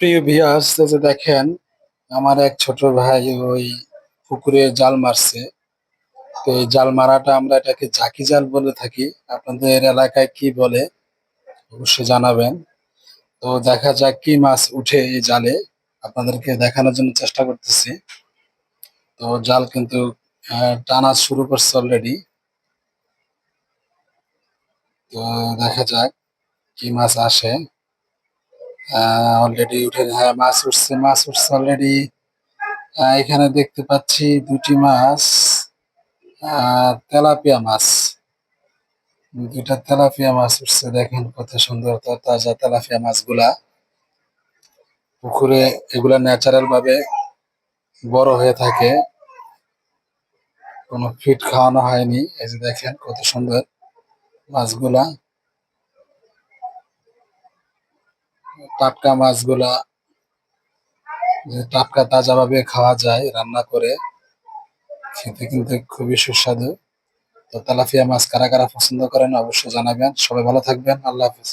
প্রিয় ভিউয়ার্স, এই যে দেখেন আমার এক ছোট ভাই ওই পুকুরে জাল মারছে। তো এই জাল মারাটা আমরা এটাকে ঝাঁকি জাল বলে থাকি। আপনাদের এলাকায় কি বলে অবশ্যই জানাবেন। তো দেখা যাক কি মাছ উঠে এই জালে, আপনাদেরকে দেখানোর জন্য চেষ্টা করতেছি। তো জাল কিন্তু টানা শুরু করছে অলরেডি। তো দেখা যাক কি মাছ আসে। অলরেডি উঠে, হ্যাঁ, মাছ উঠছে অলরেডি। এখানে দেখতে পাচ্ছি দুটি মাছ, তেলাপিয়া মাছ। দুইটা তেলাপিয়া মাছ উঠছে, দেখেন কত সুন্দর তাজা তেলাপিয়া মাছগুলা। পুকুরে এগুলা ন্যাচারাল ভাবে বড় হয়ে থাকে, কোনো ফিড খাওয়ানো হয়নি। এই যে দেখেন কত সুন্দর মাছগুলা, টাটকা মাছগুলা, যে টাটকা তাজা ভাবে খাওয়া যায় রান্না করে, খেতে কিন্তু খুবই সুস্বাদু। তো তেলাপিয়া মাছ কারা কারা পছন্দ করেন অবশ্যই জানাবেন। সবাই ভালো থাকবেন, আল্লাহ হাফিজ।